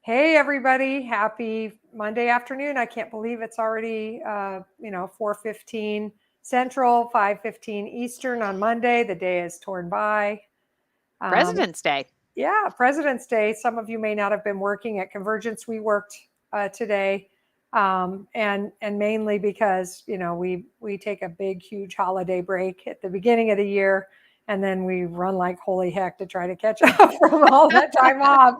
Hey, everybody. Happy Monday afternoon. I can't believe it's already, 4:15 Central, 5:15 Eastern on Monday. The day is torn by. Um, President's Day. yeah, President's Day. Some of you may not have been working at Convergence. We worked today, and mainly because we take a big, huge holiday break at the beginning of the year, and then we run like holy heck to try to catch up from all that time off.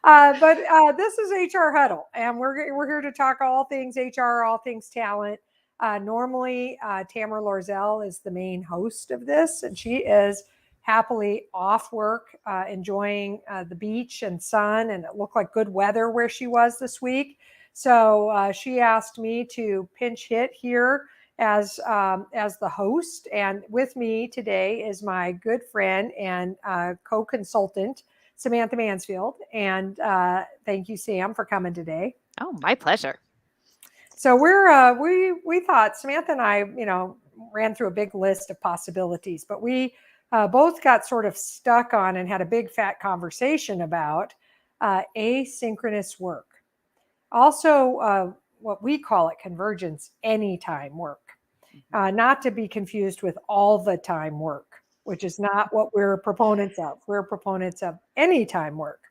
But this is HR Huddle, and we're here to talk all things HR, all things talent. Normally, Tamara Lorzell is the main host of this, and she is happily off work, enjoying the beach and sun, and it looked like good weather where she was this week. So she asked me to pinch hit here as the host, and with me today is my good friend and co-consultant Samantha Mansfield. And thank you, Sam, for coming today. Oh, my pleasure. So we thought Samantha and I, ran through a big list of possibilities, but we both got sort of stuck on and had a big fat conversation about asynchronous work. Also, what we call it convergence, anytime work, not to be confused with all the time work, which is not what we're proponents of. We're proponents of anytime work.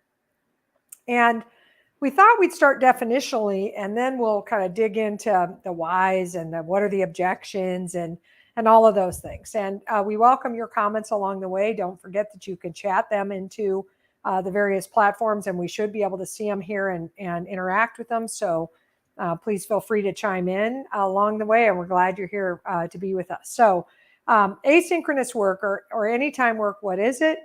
And we thought we'd start definitionally, and then we'll kind of dig into the whys and what are the objections and all of those things. And we welcome your comments along the way. Don't forget that you can chat them into the various platforms, and we should be able to see them here and interact with them. So please feel free to chime in along the way, and we're glad you're here to be with us. So asynchronous work or anytime work, what is it?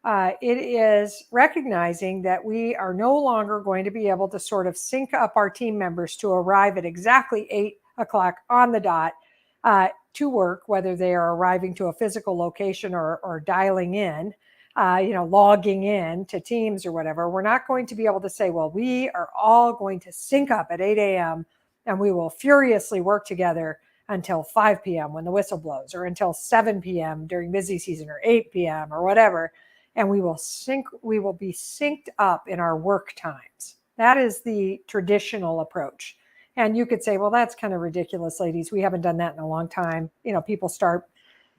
It is recognizing that we are no longer going to be able to sort of sync up our team members to arrive at exactly 8 o'clock on the dot to work, whether they are arriving to a physical location or dialing in, logging in to Teams or whatever. We're not going to be able to say, well, we are all going to sync up at 8 a.m. and we will furiously work together until 5 p.m. when the whistle blows, or until 7 p.m. during busy season, or 8 p.m. or whatever. And we will be synced up in our work times. That is the traditional approach. And you could say, well, that's kind of ridiculous, ladies. We haven't done that in a long time. People start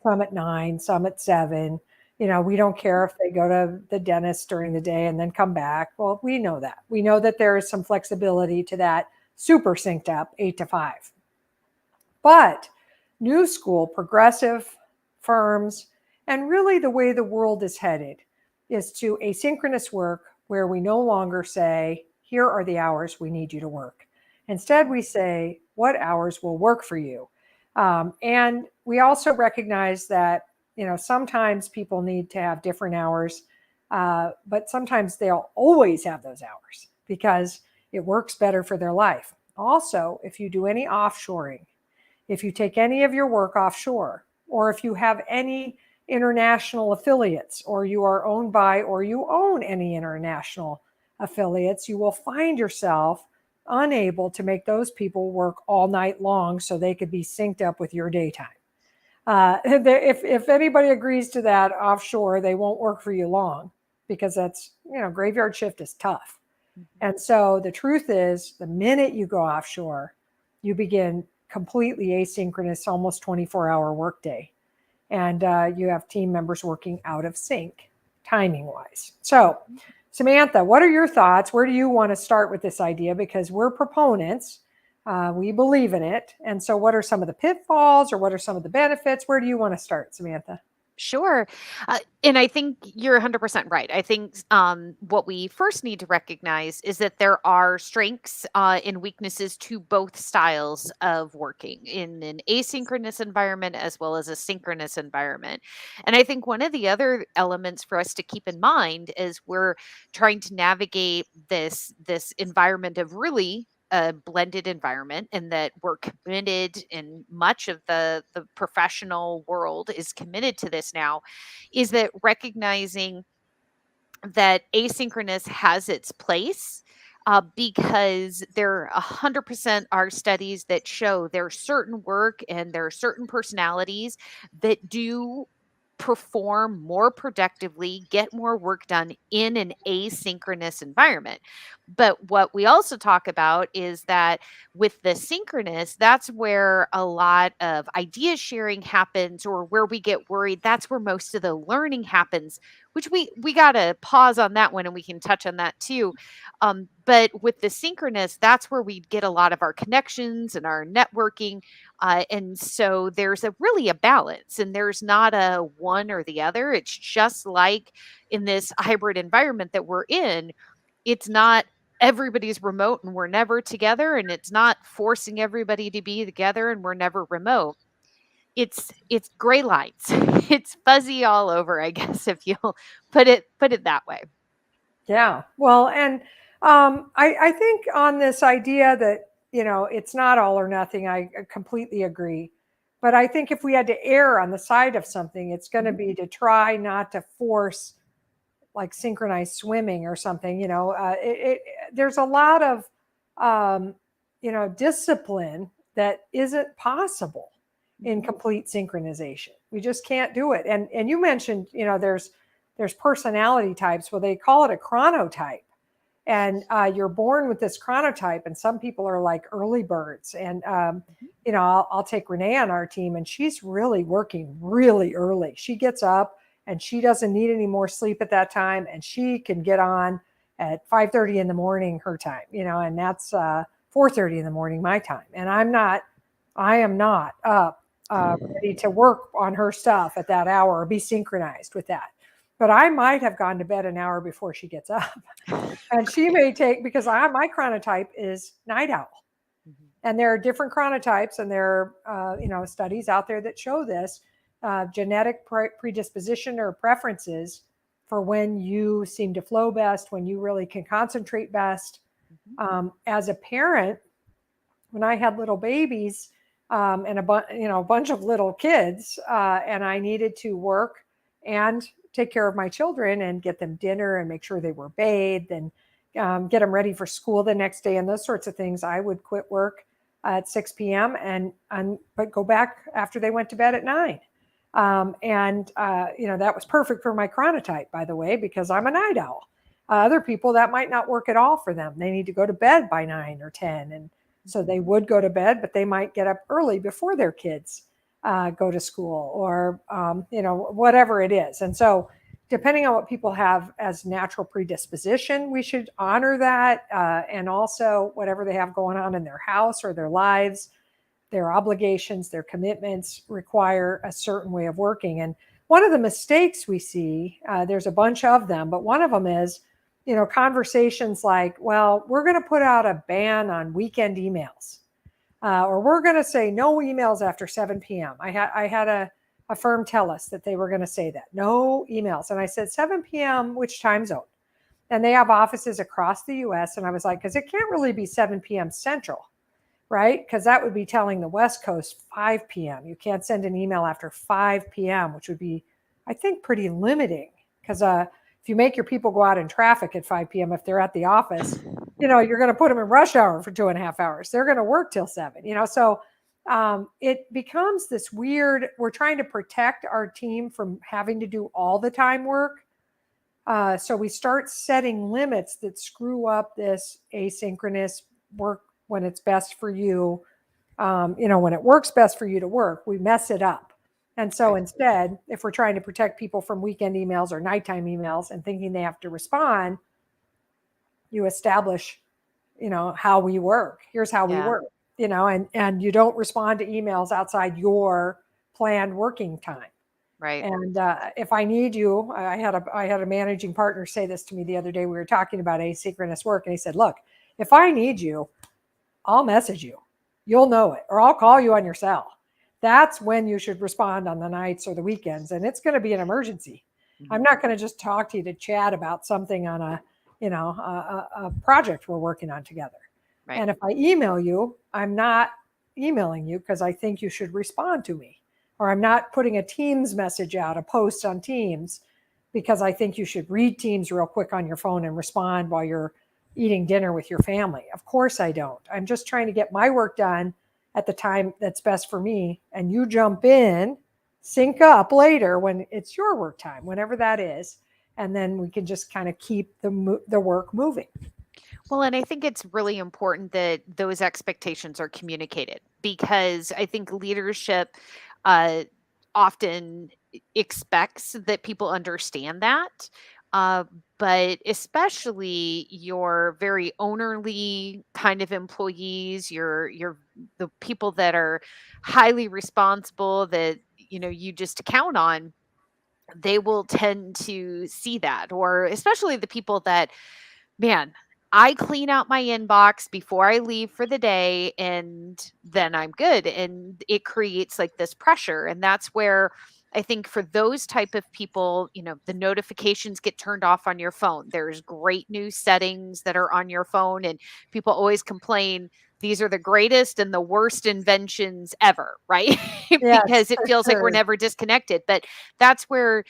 some at 9, some at 7. We don't care if they go to the dentist during the day and then come back. Well, we know that. We know that there is some flexibility to that super synced up 8 to 5. But new school, progressive firms, and really the way the world is headed is to asynchronous work, where we no longer say, here are the hours we need you to work. Instead, we say, what hours will work for you? And we also recognize that, sometimes people need to have different hours, but sometimes they'll always have those hours because it works better for their life. Also, if you do any offshoring, if you take any of your work offshore, or if you have any international affiliates, or you are owned by, or you own any international affiliates, you will find yourself unable to make those people work all night long so they could be synced up with your daytime. If anybody agrees to that offshore, they won't work for you long, because that's, graveyard shift is tough. And so the truth is, the minute you go offshore, you begin completely asynchronous, almost 24-hour workday. And you have team members working out of sync, timing wise. So, Samantha, what are your thoughts? Where do you want to start with this idea? Because we're proponents, we believe in it. And so, what are some of the pitfalls, or what are some of the benefits? Where do you want to start, Samantha? Sure. And I think you're 100% right. I think what we first need to recognize is that there are strengths and weaknesses to both styles of working in an asynchronous environment as well as a synchronous environment. And I think one of the other elements for us to keep in mind is we're trying to navigate this environment of really a blended environment, and that we're committed, and much of the professional world is committed to this now, is that recognizing that asynchronous has its place, because there 100% are studies that show there are certain work and there are certain personalities that do perform more productively, get more work done in an asynchronous environment. But what we also talk about is that with the synchronous, that's where a lot of idea sharing happens, or where we get worried, that's where most of the learning happens, which we got to pause on that one and we can touch on that too. But with the synchronous, that's where we get a lot of our connections and our networking. And so there's really a balance, and there's not a one or the other. It's just like in this hybrid environment that we're in, it's not everybody's remote and we're never together, and it's not forcing everybody to be together and we're never remote. It's gray lines. It's fuzzy all over, I guess, if you'll put it that way. Yeah. Well, and I think on this idea that, it's not all or nothing, I completely agree. But I think if we had to err on the side of something, it's going to be to try not to force like synchronized swimming or something. There's a lot of, um, discipline that isn't possible in complete synchronization. We just can't do it. And you mentioned, there's personality types. Well, they call it a chronotype, and you're born with this chronotype. And some people are like early birds. And I'll take Renee on our team, and she's really working really early. She gets up and she doesn't need any more sleep at that time, and she can get on at 5:30 in the morning her time, and that's 4:30 in the morning my time. And I am not up ready to work on her stuff at that hour or be synchronized with that. But I might have gone to bed an hour before she gets up. And she may take, because my chronotype is night owl. And there are different chronotypes, and there are studies out there that show this genetic predisposition or preferences for when you seem to flow best, when you really can concentrate best. As a parent, when I had little babies and a bunch of little kids, and I needed to work and take care of my children and get them dinner and make sure they were bathed and get them ready for school the next day and those sorts of things, I would quit work at 6 p.m. but go back after they went to bed at 9. That was perfect for my chronotype, by the way, because I'm a night owl. Other people, that might not work at all for them. They need to go to bed by 9 or 10. And so they would go to bed, but they might get up early before their kids go to school, or, whatever it is. And so depending on what people have as natural predisposition, we should honor that. And also whatever they have going on in their house or their lives, their obligations, their commitments require a certain way of working. And one of the mistakes we see, there's a bunch of them, but one of them is, conversations like, well, we're going to put out a ban on weekend emails, or we're going to say no emails after 7 p.m. I had a firm tell us that they were going to say that, no emails. And I said, 7 p.m., which time zone? And they have offices across the US. And I was like, because it can't really be 7 p.m. Central, right? Because that would be telling the West Coast 5 p.m. You can't send an email after 5 p.m., which would be, I think, pretty limiting. Because if you make your people go out in traffic at 5 p.m., if they're at the office, you're going to put them in rush hour for 2.5 hours. They're going to work till 7, so it becomes this weird, we're trying to protect our team from having to do all the time work. So we start setting limits that screw up this asynchronous work when it's best for you. When it works best for you to work, we mess it up. And so instead, if we're trying to protect people from weekend emails or nighttime emails and thinking they have to respond, you establish, how we work. Here's how we work, and you don't respond to emails outside your planned working time. Right. And if I need you, I had a managing partner say this to me the other day. We were talking about asynchronous work, and he said, look, if I need you, I'll message you. You'll know it, or I'll call you on your cell. That's when you should respond on the nights or the weekends. And it's going to be an emergency. I'm not going to just talk to you to chat about something on a project we're working on together. Right. And if I email you, I'm not emailing you because I think you should respond to me. Or I'm not putting a Teams message out, a post on Teams, because I think you should read Teams real quick on your phone and respond while you're eating dinner with your family. Of course I don't. I'm just trying to get my work done at the time that's best for me. And you jump in sync up later when it's your work time, whenever that is. And then we can just kind of keep the work moving. Well, and I think it's really important that those expectations are communicated, because I think leadership uh, often expects that people understand that. Uh, but especially your very ownerly kind of employees, your the people that are highly responsible, that you just count on, they will tend to see that. Or especially the people that, man, I clean out my inbox before I leave for the day and then I'm good. And it creates like this pressure. And that's where I think for those type of people, the notifications get turned off on your phone. There's great new settings that are on your phone, and people always complain these are the greatest and the worst inventions ever, right? Yes, Because it for feels like we're sure. never disconnected. But that's where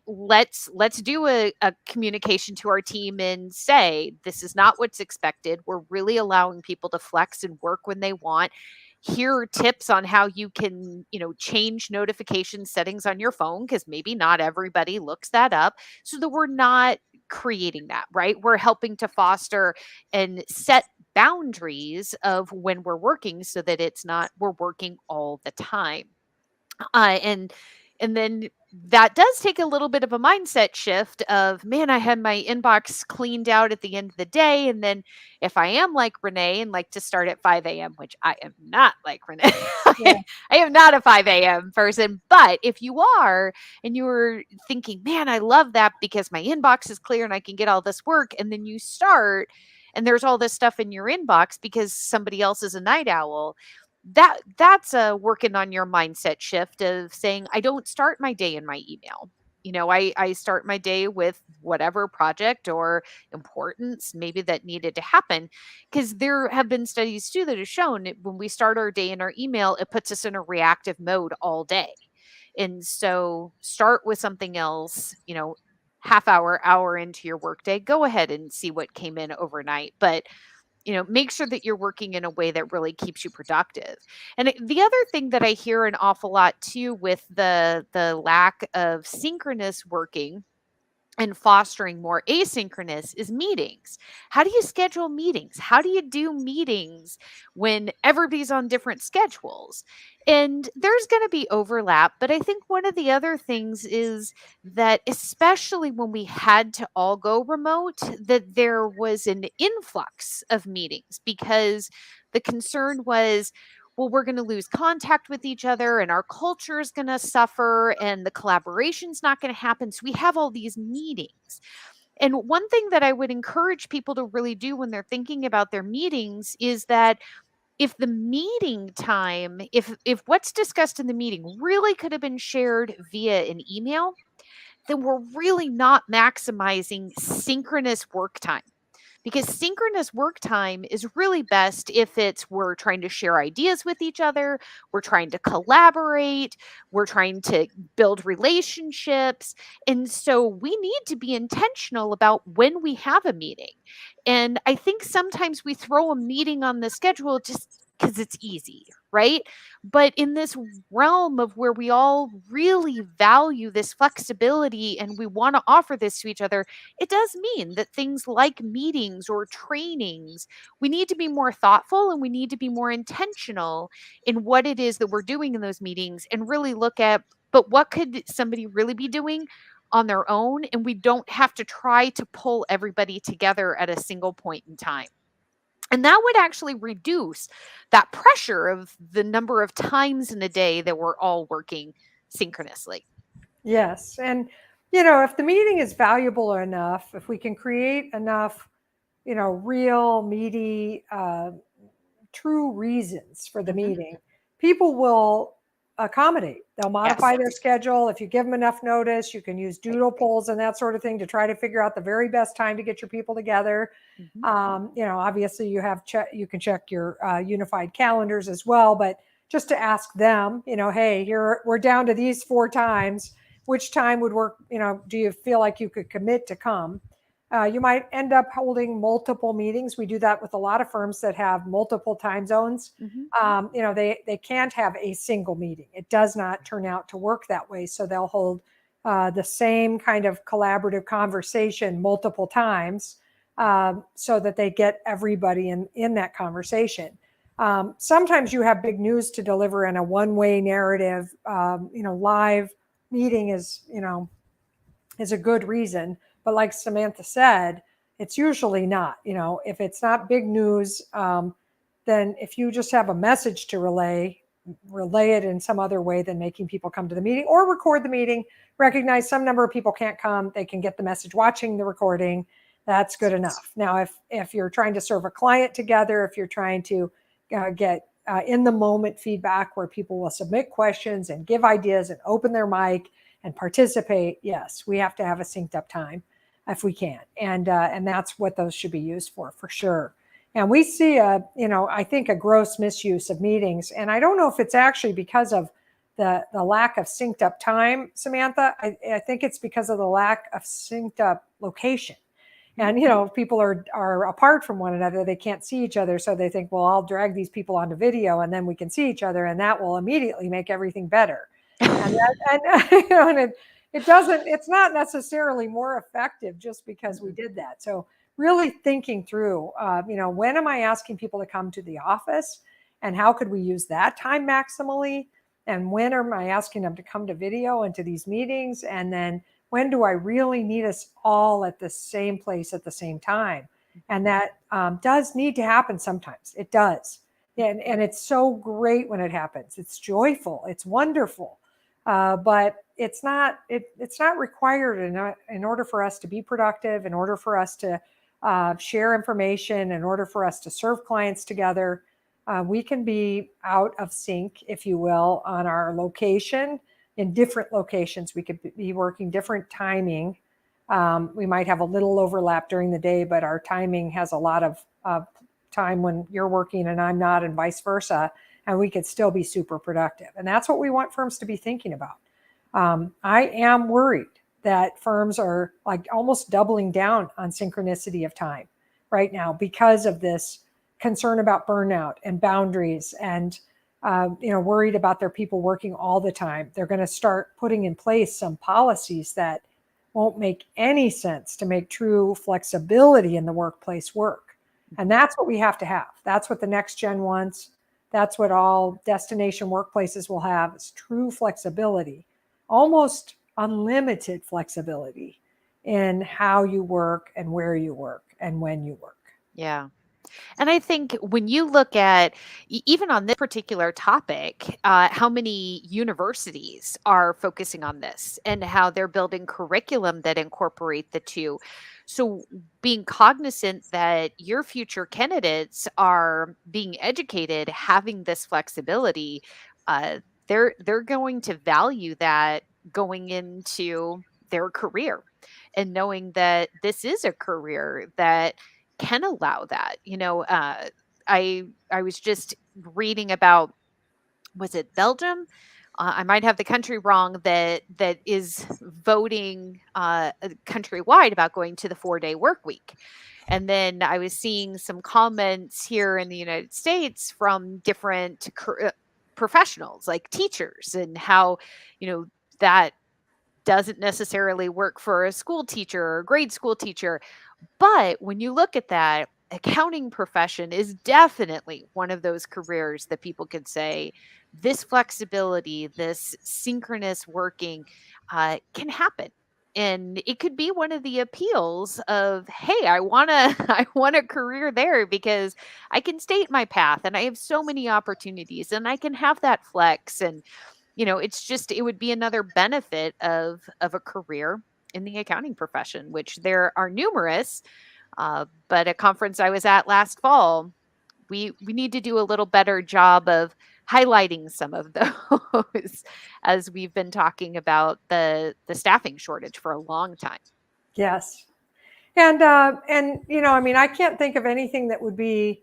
let's do a communication to our team and say, this is not what's expected. We're really allowing people to flex and work when they want. Here are tips on how you can, change notification settings on your phone, because maybe not everybody looks that up, so that we're not creating that, right? We're helping to foster and set boundaries of when we're working, so that it's not we're working all the time. And then that does take a little bit of a mindset shift of, man, I had my inbox cleaned out at the end of the day. And then if I am like Renee and like to start at 5 a.m., which I am not like Renee, Yeah. I am not a 5 a.m. person. But if you are, and you were thinking, man, I love that because my inbox is clear and I can get all this work, and then you start and there's all this stuff in your inbox because somebody else is a night owl, that's working on your mindset shift of saying, I don't start my day in my email. I start my day with whatever project or importance maybe that needed to happen, because there have been studies too that have shown when we start our day in our email, it puts us in a reactive mode all day. And so start with something else, half hour into your workday, go ahead and see what came in overnight. But make sure that you're working in a way that really keeps you productive. And the other thing that I hear an awful lot too, with the lack of synchronous working and fostering more asynchronous, is meetings. How do you schedule meetings? How do you do meetings when everybody's on different schedules? And there's going to be overlap, but I think one of the other things is that, especially when we had to all go remote, that there was an influx of meetings, because the concern was, well, we're going to lose contact with each other and our culture is going to suffer and the collaboration's not going to happen. So we have all these meetings. And one thing that I would encourage people to really do when they're thinking about their meetings is that, if the meeting time, if what's discussed in the meeting really could have been shared via an email, then we're really not maximizing synchronous work time. Because synchronous work time is really best if we're trying to share ideas with each other, we're trying to collaborate, we're trying to build relationships. And so we need to be intentional about when we have a meeting. And I think sometimes we throw a meeting on the schedule just because it's easy, right? But in this realm of where we all really value this flexibility and we want to offer this to each other, it does mean that things like meetings or trainings, we need to be more thoughtful and we need to be more intentional in what it is that we're doing in those meetings, and really look at, but what could somebody really be doing on their own? And we don't have to try to pull everybody together at a single point in time. And that would actually reduce that pressure of the number of times in a day that we're all working synchronously. Yes. And, if the meeting is valuable enough, if we can create enough, real, meaty, true reasons for the Hmm. meeting, people will accommodate. They'll Yes. modify their schedule. If you give them enough notice, you can use Right. doodle polls and that sort of thing to try to figure out the very best time to get your people together. Hmm. Obviously you can check your unified calendars as well, but just to ask them, hey, here we're down to these 4 times. Which time would work? Do you feel like you could commit to come? You might end up holding multiple meetings. We do that with a lot of firms that have multiple time zones. They can't have a single meeting. It does not turn out to work that way. So they'll hold the same kind of collaborative conversation multiple times so that they get everybody in that conversation. Sometimes you have big news to deliver in a one-way narrative. Live meeting is a good reason. But like Samantha said, it's usually not. If it's not big news, then if you just have a message to relay it in some other way than making people come to the meeting, or record the meeting, recognize some number of people can't come, they can get the message watching the recording. That's good enough. Now, if you're trying to serve a client together, if you're trying to get in the moment feedback where people will submit questions and give ideas and open their mic and participate, yes, we have to have a synced up time if we can. And that's what those should be used for sure. And we see I think a gross misuse of meetings. And I don't know if it's actually because of the lack of synced up time, Samantha. I think it's because of the lack of synced up location. And, people are apart from one another. They can't see each other. So they think, well, I'll drag these people onto video and then we can see each other. And that will immediately make everything better. And it doesn't, it's not necessarily more effective just because we did that. So really thinking through, when am I asking people to come to the office and how could we use that time maximally? And when am I asking them to come to video and to these meetings? And then when do I really need us all at the same place at the same time? And that does need to happen sometimes. It does. And it's so great when it happens. It's joyful. It's wonderful. But it's not required in order for us to be productive, in order for us to share information, in order for us to serve clients together. We can be out of sync, if you will, on our location. In different locations, we could be working different timing. We might have a little overlap during the day, but our timing has a lot of time when you're working and I'm not, and vice versa. And we could still be super productive. And that's what we want firms to be thinking about. I am worried that firms are like almost doubling down on synchronicity of time right now because of this concern about burnout and boundaries and worried about their people working all the time. They're going to start putting in place some policies that won't make any sense to make true flexibility in the workplace work. And that's what we have to have. That's what the next gen wants. That's what all destination workplaces will have, is true flexibility, almost unlimited flexibility in how you work and where you work and when you work. Yeah. And I think when you look at, even on this particular topic, how many universities are focusing on this and how they're building curriculum that incorporate the two. So being cognizant that your future candidates are being educated, having this flexibility, they're going to value that going into their career, and knowing that this is a career that can allow that. I was just reading about, was it Belgium? I might have the country wrong, that is voting countrywide about going to the 4-day work week. And then I was seeing some comments here in the United States from different professionals like teachers, and how that doesn't necessarily work for a school teacher or a grade school teacher. But when you look at that, accounting profession is definitely one of those careers that people could say this flexibility, this synchronous working can happen. And it could be one of the appeals of, hey, I want to I want a career there because I can state my path and I have so many opportunities and I can have that flex. And it's just, it would be another benefit of a career in the accounting profession, which there are numerous. But a conference I was at last fall, we need to do a little better job of highlighting some of those as we've been talking about the staffing shortage for a long time. Yes. And I can't think of anything that would be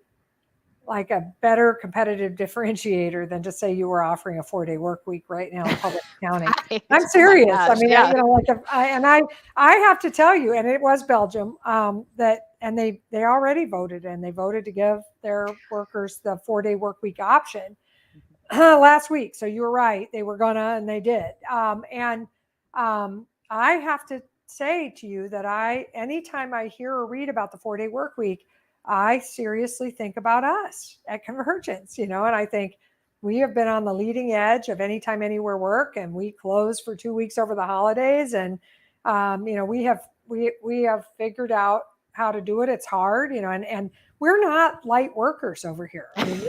like a better competitive differentiator than to say you were offering a 4-day work week right now in public accounting. Right. I'm Oh my serious. I gosh, mean, yeah. like if I have to tell you, and it was Belgium, and they already voted, and they voted to give their workers the 4-day work week option last week. So you were right. They were gonna, and they did. I have to say to you that anytime I hear or read about the 4-day work week, I seriously think about us at Convergence, and I think we have been on the leading edge of anytime, anywhere work, and we closed for 2 weeks over the holidays. And, we have figured out how to do it. It's hard, and we're not light workers over here. I mean,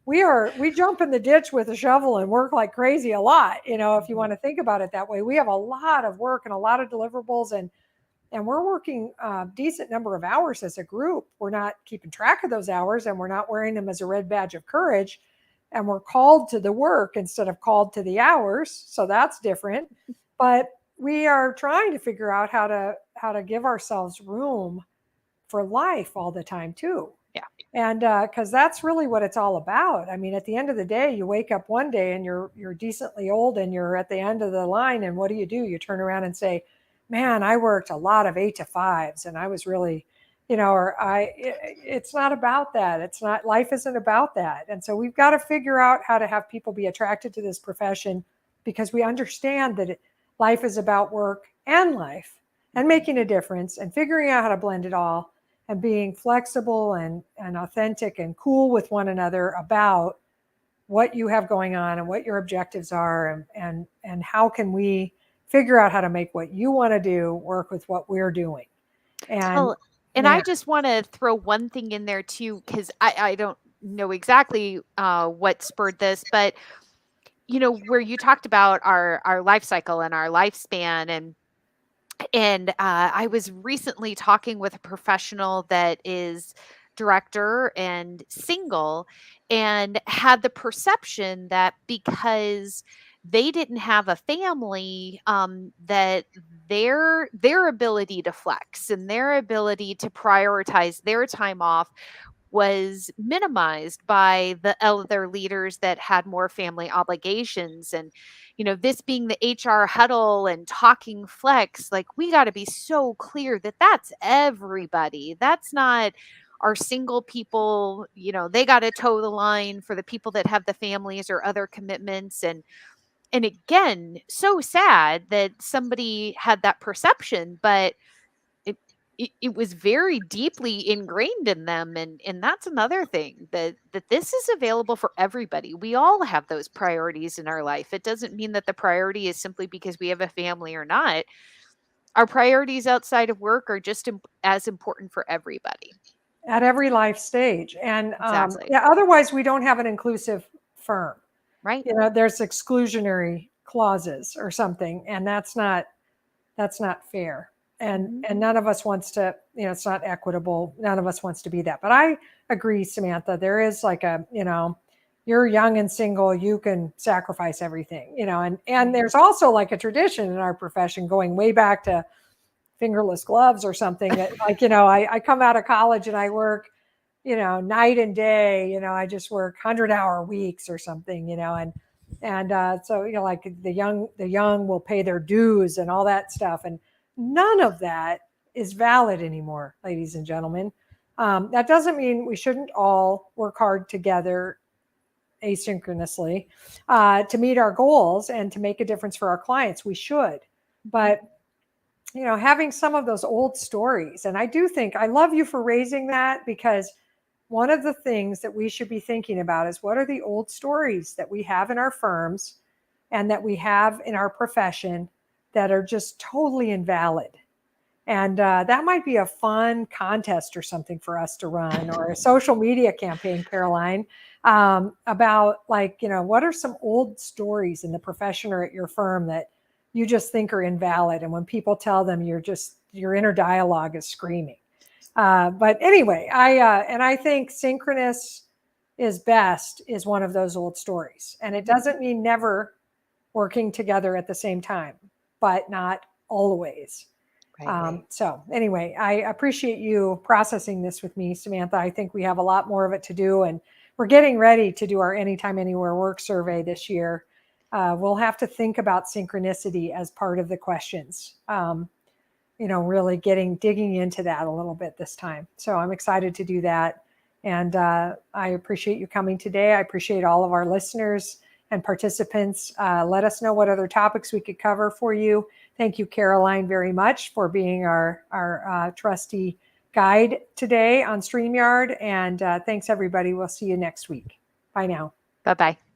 we jump in the ditch with a shovel and work like crazy a lot. If you want to think about it that way, we have a lot of work and a lot of deliverables, and we're working a decent number of hours as a group. We're not keeping track of those hours, and we're not wearing them as a red badge of courage. And we're called to the work instead of called to the hours. So that's different. But we are trying to figure out how to give ourselves room for life all the time too. Yeah. And because that's really what it's all about. I mean, at the end of the day, you wake up one day and you're decently old and you're at the end of the line. And what do? You turn around and say, man, I worked a lot of 8 to 5s and I was really, it's not about that. It's not, life isn't about that. And so we've got to figure out how to have people be attracted to this profession, because we understand that life is about work and life and making a difference and figuring out how to blend it all and being flexible and authentic and cool with one another about what you have going on and what your objectives are, and how can we figure out how to make what you want to do work with what we're doing. And I just want to throw one thing in there too, because I don't know exactly what spurred this, but where you talked about our life cycle and our lifespan, and I was recently talking with a professional that is director and single, and had the perception that because they didn't have a family, that their ability to flex and their ability to prioritize their time off was minimized by the other leaders that had more family obligations. And this being the HR huddle and talking flex, like, we got to be so clear that that's everybody. That's not our single people. They got to toe the line for the people that have the families or other commitments. And again, so sad that somebody had that perception, but it was very deeply ingrained in them. And that's another thing, that this is available for everybody. We all have those priorities in our life. It doesn't mean that the priority is simply because we have a family or not. Our priorities outside of work are just as important for everybody at every life stage. And Exactly. otherwise we don't have an inclusive firm, Right. There's exclusionary clauses or something, and that's not fair. And none of us wants to, it's not equitable. None of us wants to be that. But I agree, Samantha, there is like you're young and single, you can sacrifice everything, and there's also like a tradition in our profession going way back to fingerless gloves or something, that like, I come out of college and I work, night and day, I just work 100-hour weeks or something, and so, like the young will pay their dues and all that stuff. And none of that is valid anymore, ladies and gentlemen. That doesn't mean we shouldn't all work hard together asynchronously to meet our goals and to make a difference for our clients. We should. But, having some of those old stories, and I do think, I love you for raising that, because one of the things that we should be thinking about is, what are the old stories that we have in our firms and that we have in our profession that are just totally invalid? And that might be a fun contest or something for us to run, or a social media campaign, Caroline, about like, what are some old stories in the profession or at your firm that you just think are invalid? And when people tell them, your inner dialogue is screaming. But anyway, I think synchronous is best is one of those old stories. And it doesn't mean never working together at the same time, but not always. Right. So anyway, I appreciate you processing this with me, Samantha. I think we have a lot more of it to do, and we're getting ready to do our Anytime, Anywhere work survey this year. We'll have to think about synchronicity as part of the questions. Really digging into that a little bit this time. So I'm excited to do that. And I appreciate you coming today. I appreciate all of our listeners and participants. Let us know what other topics we could cover for you. Thank you, Caroline, very much for being our trusty guide today on StreamYard. And thanks, everybody. We'll see you next week. Bye now. Bye-bye.